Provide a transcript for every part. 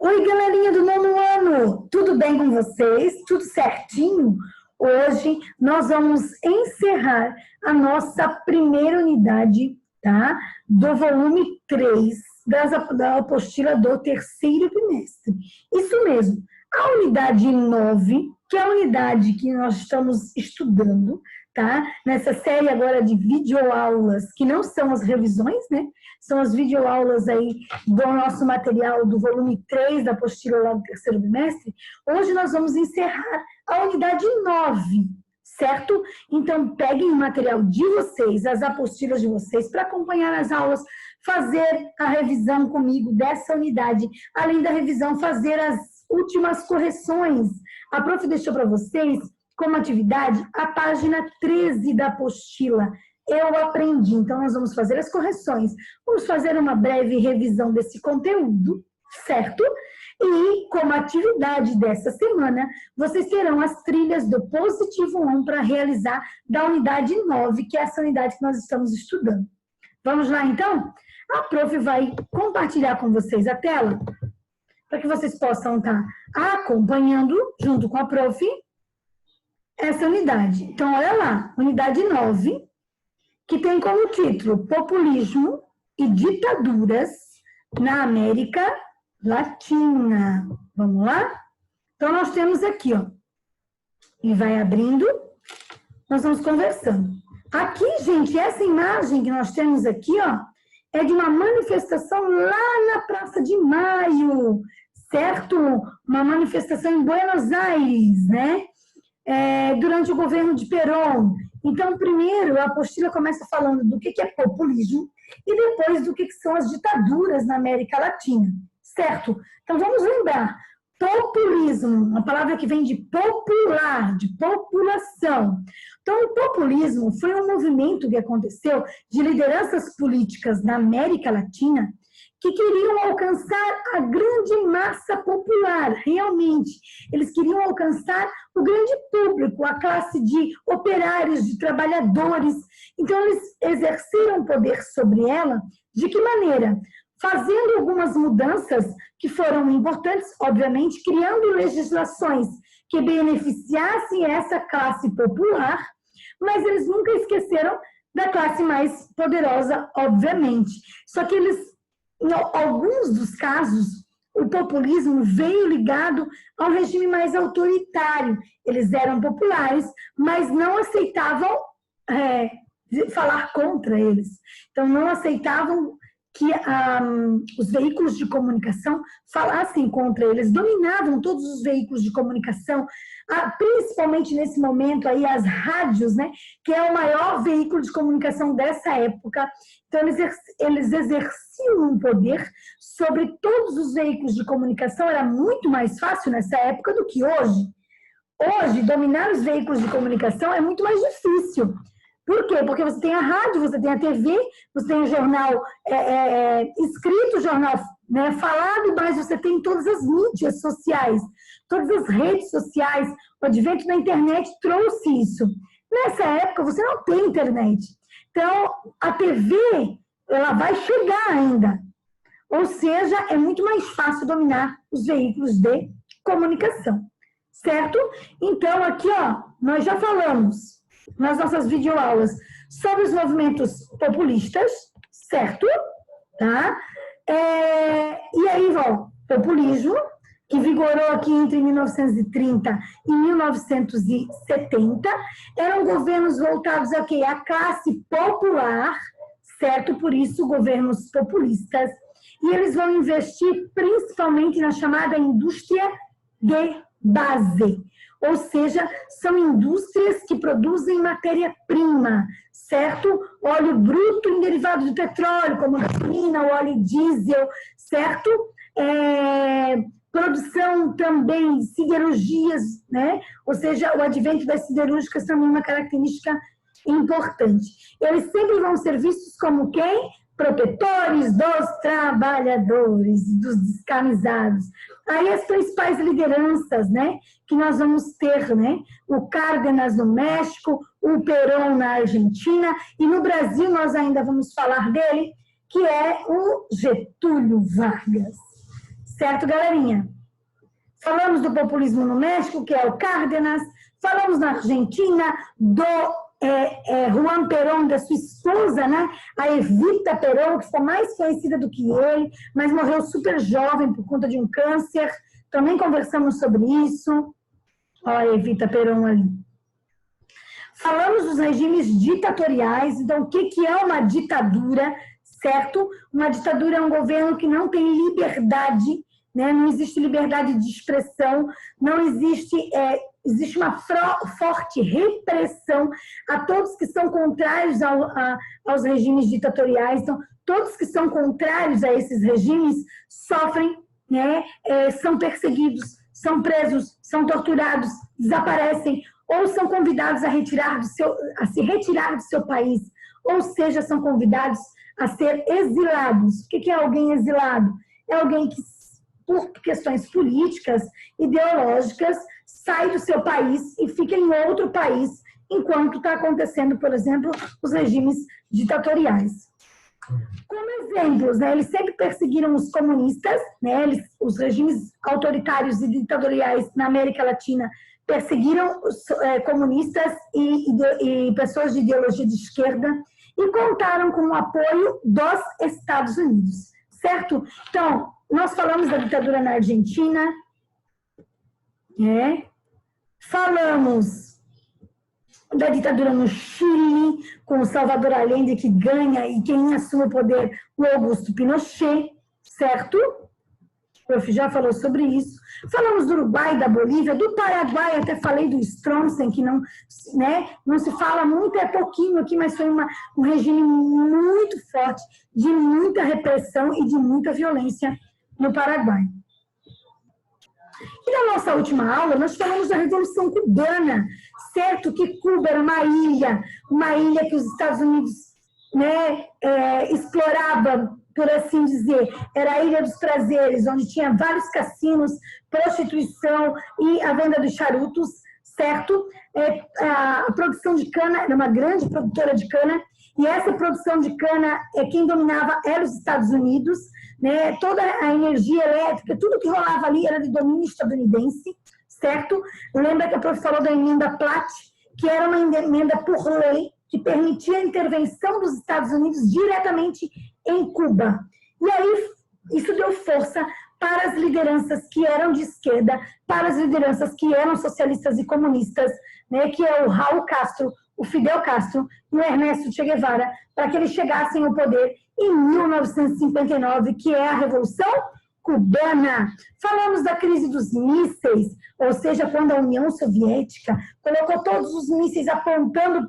Oi, galerinha do nono ano! Tudo bem com vocês? Tudo certinho? Hoje nós vamos encerrar a nossa primeira unidade, tá? Do volume 3 da apostila do terceiro trimestre. Isso mesmo, a unidade 9, que é a unidade que nós estamos estudando, tá? Nessa série agora de videoaulas, que não são as revisões, né? São as videoaulas aí do nosso material do volume 3 da apostila lá do terceiro bimestre. Hoje nós vamos encerrar a unidade 9, certo? Então, peguem o material de vocês, as apostilas de vocês, para acompanhar as aulas, fazer a revisão comigo dessa unidade. Além da revisão, fazer as últimas correções. A prof deixou para vocês, como atividade, a página 13 da apostila. Eu aprendi, então nós vamos fazer as correções. Vamos fazer uma breve revisão desse conteúdo, certo? E, como atividade dessa semana, vocês terão as trilhas do Positivo 1 para realizar da unidade 9, que é essa unidade que nós estamos estudando. Vamos lá, então? A prof vai compartilhar com vocês a tela, para que vocês possam estar acompanhando, junto com a prof, essa unidade. Então, olha lá, unidade 9, que tem como título Populismo e Ditaduras na América Latina. Vamos lá? Então, nós temos aqui, ó, e vai abrindo, nós vamos conversando. Aqui, gente, essa imagem que nós temos aqui, ó, é de uma manifestação lá na Praça de Maio, certo? Uma manifestação em Buenos Aires, né? Durante o governo de Perón. Então, primeiro, a apostila começa falando do que é populismo e depois do que são as ditaduras na América Latina, certo? Então, vamos lembrar, populismo, uma palavra que vem de popular, de população. Então, o populismo foi um movimento que aconteceu de lideranças políticas na América Latina que queriam alcançar a grande massa popular, realmente. Eles queriam alcançar o grande público, a classe de operários, de trabalhadores. Então, eles exerceram poder sobre ela. De que maneira? Fazendo algumas mudanças que foram importantes, obviamente, criando legislações que beneficiassem essa classe popular, mas eles nunca esqueceram da classe mais poderosa, obviamente. Só que eles, em alguns dos casos, o populismo veio ligado ao regime mais autoritário. Eles eram populares, mas não aceitavam falar contra eles. Então, não aceitavam que os veículos de comunicação falassem contra eles, dominavam todos os veículos de comunicação, principalmente nesse momento aí as rádios, né, que é o maior veículo de comunicação dessa época. Então eles exerciam um poder sobre todos os veículos de comunicação. Era muito mais fácil nessa época do que hoje. Hoje, dominar os veículos de comunicação é muito mais difícil. Por quê? Porque você tem a rádio, você tem a TV, você tem o jornal escrito, o jornal, né, falado, mas você tem todas as mídias sociais, todas as redes sociais. O advento da internet trouxe isso. Nessa época, você não tem internet. Então, a TV, ela vai chegar ainda. Ou seja, é muito mais fácil dominar os veículos de comunicação. Certo? Então, aqui, ó, nós já falamos nas nossas videoaulas sobre os movimentos populistas, certo? Tá? E aí, ó, populismo, que vigorou aqui entre 1930 e 1970, eram governos voltados a quê? A classe popular, certo? Por isso, governos populistas. E eles vão investir principalmente na chamada indústria de base. Ou seja, são indústrias que produzem matéria-prima, certo? Óleo bruto em derivado de petróleo, como gasolina, o óleo diesel, certo? Produção também de siderurgias, né? Ou seja, o advento das siderúrgicas também é uma característica importante. Eles sempre vão ser vistos como quem? Protetores dos trabalhadores e dos descamisados. Aí as principais lideranças, né, que nós vamos ter, né, o Cárdenas no México, o Perón na Argentina, e no Brasil nós ainda vamos falar dele, que é o Getúlio Vargas, Certo, galerinha? Falamos do populismo no México, que é o Cárdenas. Falamos na Argentina do Juan Perón, da sua esposa, né? A Evita Perón, que ficou mais conhecida do que ele, mas morreu super jovem por conta de um câncer. Também conversamos sobre isso. Olha a Evita Perón ali. Falamos dos regimes ditatoriais. Então, o que é uma ditadura, certo? Uma ditadura é um governo que não tem liberdade, né? Não existe liberdade de expressão, não existe, existe uma forte repressão a todos que são contrários aos regimes ditatoriais. Então, todos que são contrários a esses regimes sofrem, né? São perseguidos, são presos, são torturados, desaparecem, ou são convidados a se retirar do seu país, ou seja, são convidados a ser exilados. O que é alguém exilado? É alguém que, por questões políticas, ideológicas, sai do seu país e fica em outro país, enquanto está acontecendo, por exemplo, os regimes ditatoriais. Como exemplos, né, eles sempre perseguiram os comunistas, né, os regimes autoritários e ditatoriais na América Latina perseguiram os comunistas e pessoas de ideologia de esquerda e contaram com o apoio dos Estados Unidos, certo? Então, nós falamos da ditadura na Argentina, falamos da ditadura no Chile, com o Salvador Allende que ganha e quem assume o poder, o Augusto Pinochet, certo? O prof já falou sobre isso. Falamos do Uruguai, da Bolívia, do Paraguai, até falei do Stronsen, que não, né, não se fala muito, é pouquinho aqui, mas foi um regime muito forte, de muita repressão e de muita violência no Paraguai. E na nossa última aula, nós falamos da Revolução Cubana, certo? Que Cuba era uma ilha que os Estados Unidos, né, explorava, por assim dizer, era a Ilha dos Prazeres, onde tinha vários cassinos, prostituição e a venda dos charutos, certo? A produção de cana era uma grande produtora de cana, e essa produção de cana, quem dominava era os Estados Unidos, né? Toda a energia elétrica, tudo que rolava ali era de domínio estadunidense, certo? Lembra que a prof falou da emenda Platt, que era uma emenda por lei, que permitia a intervenção dos Estados Unidos diretamente em Cuba. E aí, isso deu força para as lideranças que eram de esquerda, para as lideranças que eram socialistas e comunistas, né, que é o Raul Castro, o Fidel Castro e o Ernesto Che Guevara, para que eles chegassem ao poder em 1959, que é a Revolução Cubana. Falamos da crise dos mísseis, ou seja, quando a União Soviética colocou todos os mísseis apontando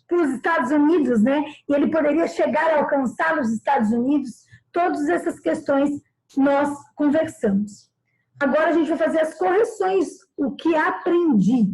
para os Estados Unidos, né? E ele poderia chegar a alcançar os Estados Unidos. Todas essas questões nós conversamos. Agora a gente vai fazer as correções, o que aprendi.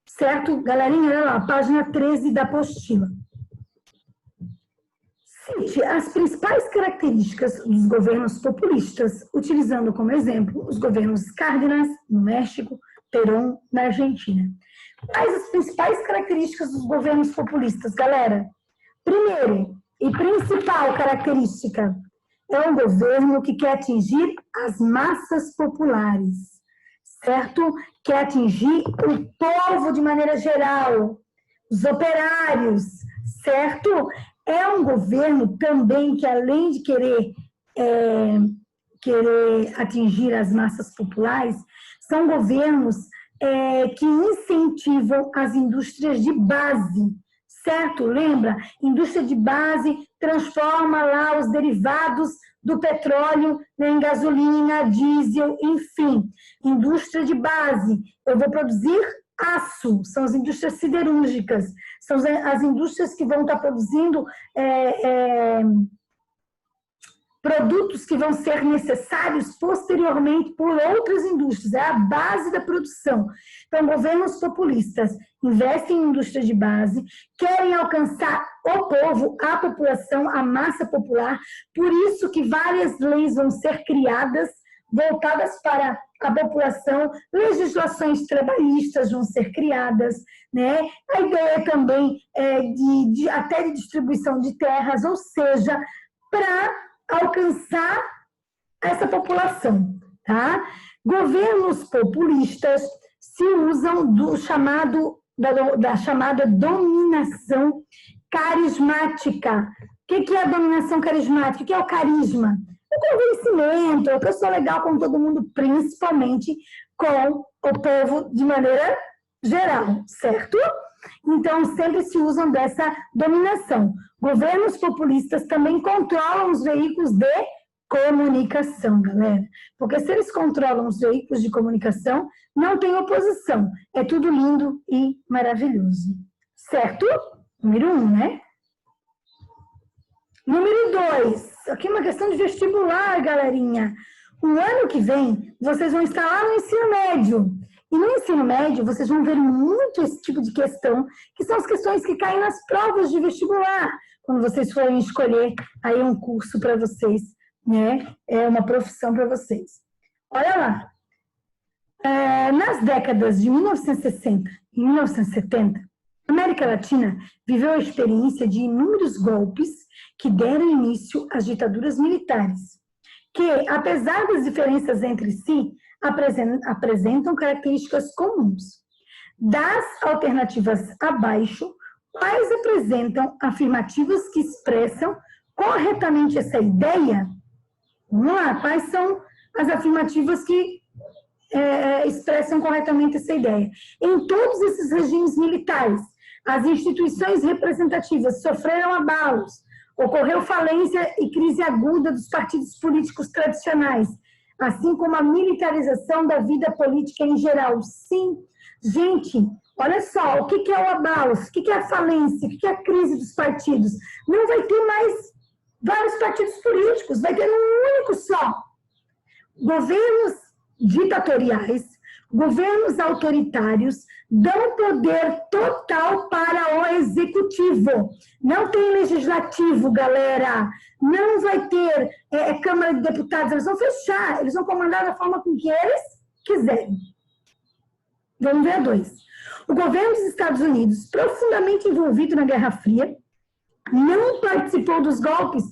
Certo? Galerinha, olha lá, página 13 da apostila. Cite as principais características dos governos populistas, utilizando como exemplo os governos Cárdenas, no México, Perón, na Argentina. Quais as principais características dos governos populistas, galera? Primeiro e principal característica é um governo que quer atingir as massas populares, certo? Quer atingir o povo de maneira geral, os operários, certo? É um governo também que, além de querer atingir as massas populares, são governos que incentivam as indústrias de base, certo? Lembra? Indústria de base transforma lá os derivados do petróleo, né, em gasolina, diesel, enfim. Indústria de base, eu vou produzir aço, são as indústrias siderúrgicas, são as indústrias que vão estar produzindo produtos que vão ser necessários posteriormente por outras indústrias, é a base da produção. Então, governos populistas investem em indústria de base, querem alcançar o povo, a população, a massa popular, por isso que várias leis vão ser criadas, voltadas para a população, legislações trabalhistas vão ser criadas, né? A ideia também até de distribuição de terras, ou seja, para alcançar essa população, tá? Governos populistas se usam da chamada dominação carismática. O que é a dominação carismática? O que é o carisma? O convencimento, que eu sou legal com todo mundo, principalmente com o povo de maneira geral, certo? Então, sempre se usam dessa dominação. Governos populistas também controlam os veículos de comunicação, galera. Porque se eles controlam os veículos de comunicação, não tem oposição. É tudo lindo e maravilhoso. Certo? Número 1, né? Número 2. Aqui é uma questão de vestibular, galerinha. O ano que vem, vocês vão estar lá no ensino médio. E no ensino médio, vocês vão ver muito esse tipo de questão, que são as questões que caem nas provas de vestibular, quando vocês forem escolher aí um curso para vocês, né? É uma profissão para vocês. Olha lá. Nas décadas de 1960 e 1970, a América Latina viveu a experiência de inúmeros golpes que deram início às ditaduras militares, que, apesar das diferenças entre si, apresentam características comuns. Das alternativas abaixo, quais apresentam afirmativas que expressam corretamente essa ideia? Vamos lá, quais são as afirmativas que expressam corretamente essa ideia? Em todos esses regimes militares, as instituições representativas sofreram abalos, ocorreu falência e crise aguda dos partidos políticos tradicionais, assim como a militarização da vida política em geral. Sim, gente, olha só, o que é o abalo, o que é a falência, o que é a crise dos partidos? Não vai ter mais vários partidos políticos, vai ter um único só. Governos ditatoriais, governos autoritários, dão poder total para o executivo. Não tem legislativo, galera. Não vai ter Câmara de Deputados. Eles vão fechar, eles vão comandar da forma com que eles quiserem. Vamos ver a 2. O governo dos Estados Unidos, profundamente envolvido na Guerra Fria, não participou dos golpes.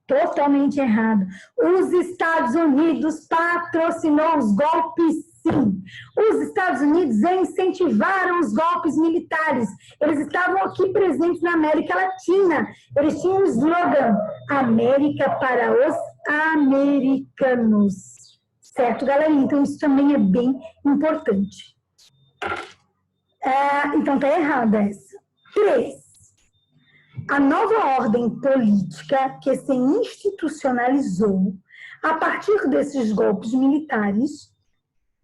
Totalmente errado. Os Estados Unidos patrocinou os golpes, sim. Os Estados Unidos incentivaram os golpes militares. Eles estavam aqui presentes na América Latina. Eles tinham um slogan: América para os americanos. Certo, galerinha? Então, isso também é bem importante. Então, tá errada essa. 3. A nova ordem política que se institucionalizou a partir desses golpes militares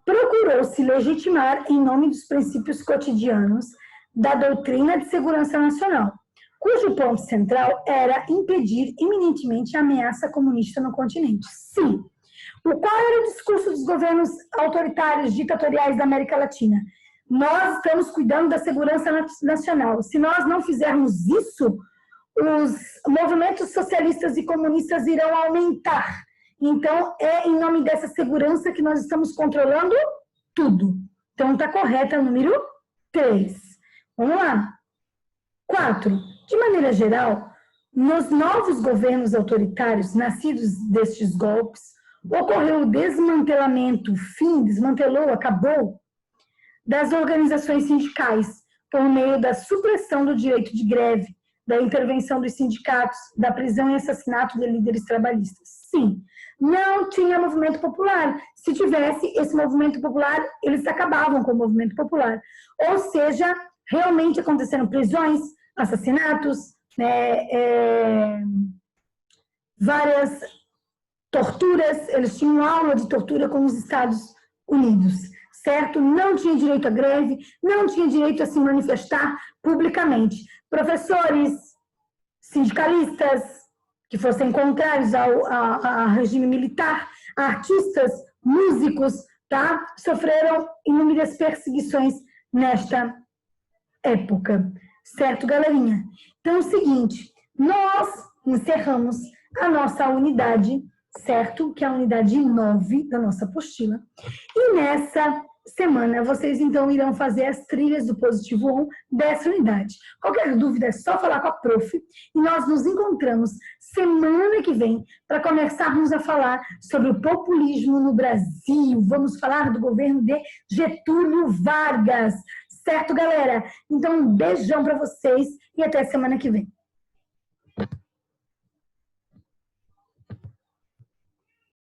procurou se legitimar em nome dos princípios cotidianos da doutrina de segurança nacional, cujo ponto central era impedir iminentemente a ameaça comunista no continente. Sim. Qual era o discurso dos governos autoritários, ditatoriais da América Latina? Nós estamos cuidando da segurança nacional. Se nós não fizermos isso, os movimentos socialistas e comunistas irão aumentar. Então, é em nome dessa segurança que nós estamos controlando tudo. Então, está correta o número 3. Vamos lá. 4. De maneira geral, nos novos governos autoritários nascidos destes golpes, ocorreu o desmantelamento, desmantelou, acabou, das organizações sindicais, por meio da supressão do direito de greve, da intervenção dos sindicatos, da prisão e assassinato de líderes trabalhistas. Sim, não tinha movimento popular. Se tivesse esse movimento popular, eles acabavam com o movimento popular. Ou seja, realmente aconteceram prisões, assassinatos, várias torturas. Eles tinham aula de tortura com os Estados Unidos, certo? Não tinha direito à greve, não tinha direito a se manifestar publicamente. Professores, sindicalistas que fossem contrários ao regime militar, artistas, músicos, tá? Sofreram inúmeras perseguições nesta época. Certo, galerinha? Então, é o seguinte, nós encerramos a nossa unidade, certo? Que é a unidade 9 da nossa apostila. E nessa semana, vocês então irão fazer as trilhas do Positivo On dessa unidade. Qualquer dúvida é só falar com a prof. E nós nos encontramos semana que vem para começarmos a falar sobre o populismo no Brasil. Vamos falar do governo de Getúlio Vargas. Certo, galera? Então, um beijão para vocês e até semana que vem.